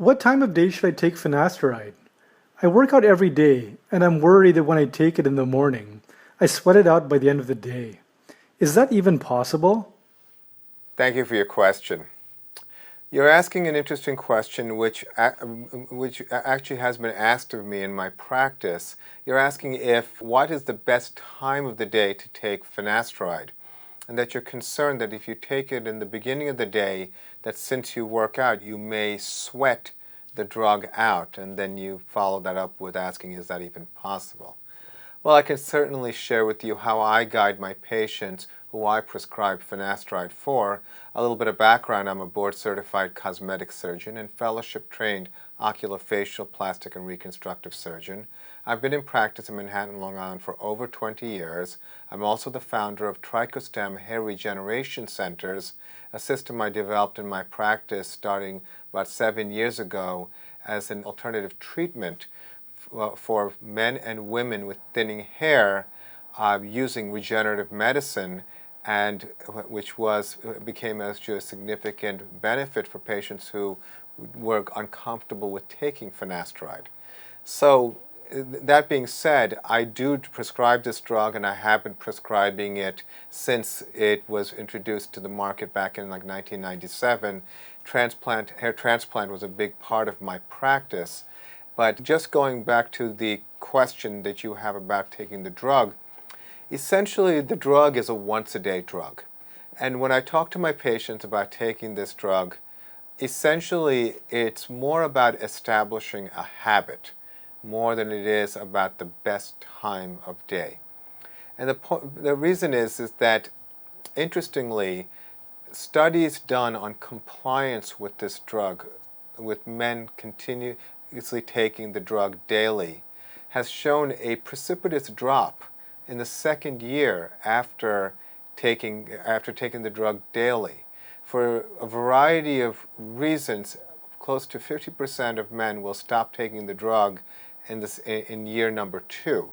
What time of day should I take finasteride? I work out every day, and I'm worried that when I take it in the morning, I sweat it out by the end of the day. Is that even possible? Thank you for your question. You're asking an interesting question which actually has been asked of me in my practice. You're asking what is the best time of the day to take finasteride, and that you're concerned that if you take it in the beginning of the day, that since you work out, you may sweat the drug out, and then you follow that up with asking, is that even possible? Well, I can certainly share with you how I guide my patients who I prescribe finasteride for. A little bit of background: I'm a board-certified cosmetic surgeon and fellowship-trained oculofacial, plastic, and reconstructive surgeon. I've been in practice in Manhattan, Long Island for over 20 years. I'm also the founder of TrichoStem Hair Regeneration Centers, a system I developed in my practice starting about 7 years ago as an alternative treatment for men and women with thinning hair using regenerative medicine, and which became a significant benefit for patients who were uncomfortable with taking finasteride. So that being said, I do prescribe this drug, and I have been prescribing it since it was introduced to the market back in like 1997. Hair transplant was a big part of my practice. But just going back to the question that you have about taking the drug, essentially the drug is a once-a-day drug. And when I talk to my patients about taking this drug, essentially it's more about establishing a habit more than it is about the best time of day. And the reason is that, interestingly, studies done on compliance with this drug, with men continuously taking the drug daily, has shown a precipitous drop in the second year after taking the drug daily. For a variety of reasons, close to 50% of men will stop taking the drug in year number 2.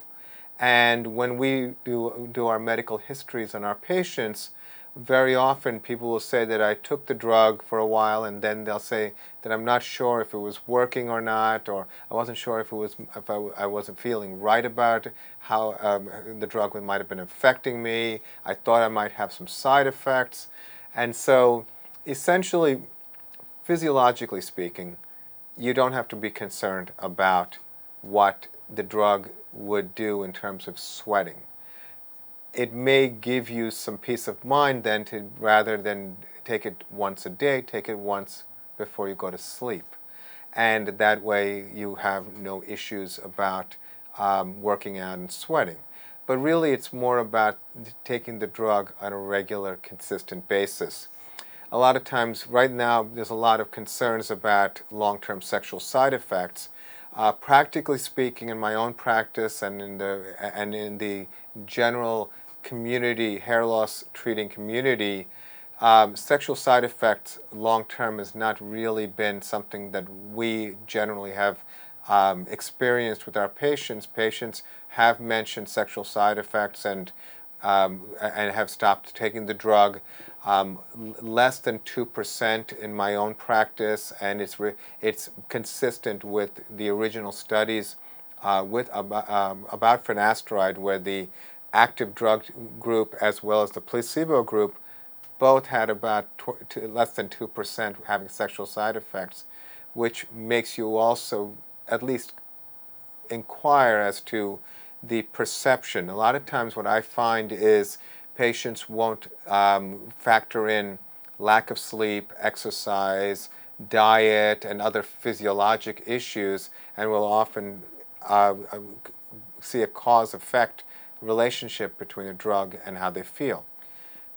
And when we do our medical histories on our patients, very often people will say that I took the drug for a while, and then they'll say that I'm not sure if it was working or not, or I wasn't sure if I wasn't feeling right about how the drug might have been affecting me. I thought I might have some side effects. And so essentially, physiologically speaking, you don't have to be concerned about what the drug would do in terms of sweating. It may give you some peace of mind then to, rather than take it once a day, take it once before you go to sleep. And that way you have no issues about working out and sweating. But really it's more about taking the drug on a regular, consistent basis. A lot of times, right now, there's a lot of concerns about long-term sexual side effects. Practically speaking, in my own practice and in the general community, hair loss treating community, sexual side effects long-term has not really been something that we generally have experienced with our patients. Patients have mentioned sexual side effects and have stopped taking the drug. Less than 2% in my own practice, and it's consistent with the original studies about finasteride, where the active drug group as well as the placebo group both had about less than 2% having sexual side effects, which makes you also at least inquire as to the perception. A lot of times what I find is patients won't factor in lack of sleep, exercise, diet, and other physiologic issues, and will often see a cause-effect relationship between a drug and how they feel.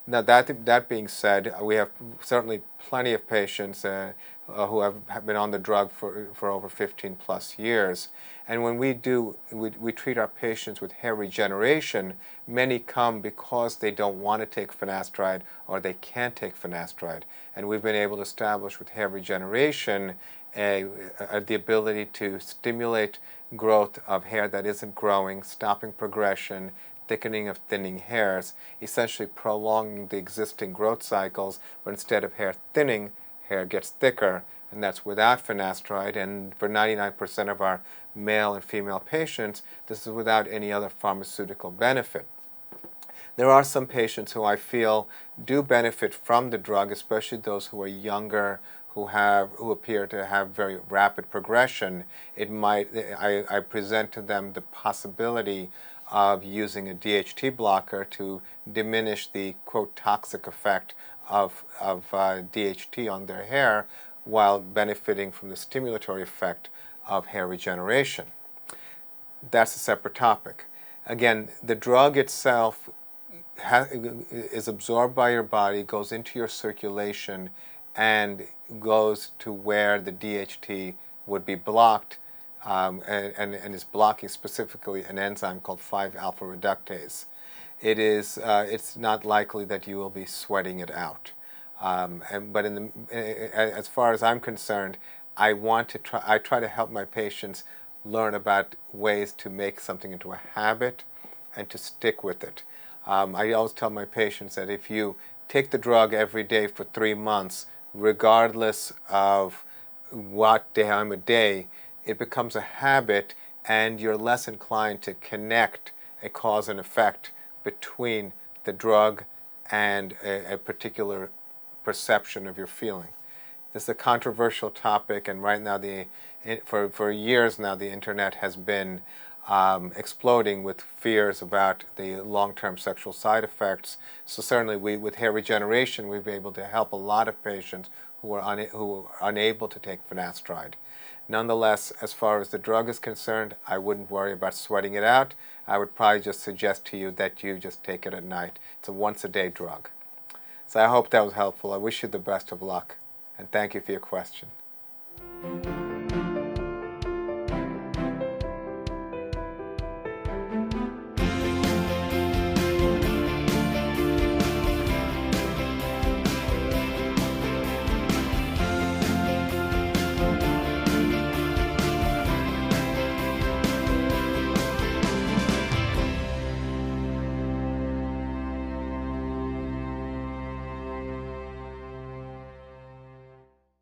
Now, that being said, we have certainly plenty of patients who have been on the drug for over 15 plus years. And when we treat our patients with hair regeneration, many come because they don't want to take finasteride or they can't take finasteride. And we've been able to establish with hair regeneration the ability to stimulate growth of hair that isn't growing, stopping progression, thickening of thinning hairs, essentially prolonging the existing growth cycles, but instead of hair thinning, hair gets thicker, and that's without finasteride. And for 99% of our male and female patients, this is without any other pharmaceutical benefit. There are some patients who I feel do benefit from the drug, especially those who are younger, who appear to have very rapid progression. I present to them the possibility of using a DHT blocker to diminish the, quote, toxic effect of DHT on their hair while benefiting from the stimulatory effect of hair regeneration. That's a separate topic. Again, the drug itself is absorbed by your body, goes into your circulation, and goes to where the DHT would be blocked, and is blocking specifically an enzyme called 5-alpha reductase. It's not likely that you will be sweating it out. But as far as I'm concerned, I try to help my patients learn about ways to make something into a habit and to stick with it. I always tell my patients that if you take the drug every day for 3 months, regardless of what time of day, it becomes a habit, and you're less inclined to connect a cause and effect between the drug and a particular perception of your feeling. This is a controversial topic, and right now, for years now, the internet has been exploding with fears about the long-term sexual side effects. So certainly with hair regeneration, we've been able to help a lot of patients who are unable to take finasteride. Nonetheless, as far as the drug is concerned, I wouldn't worry about sweating it out. I would probably just suggest to you that you just take it at night. It's a once-a-day drug. So I hope that was helpful. I wish you the best of luck, and thank you for your question.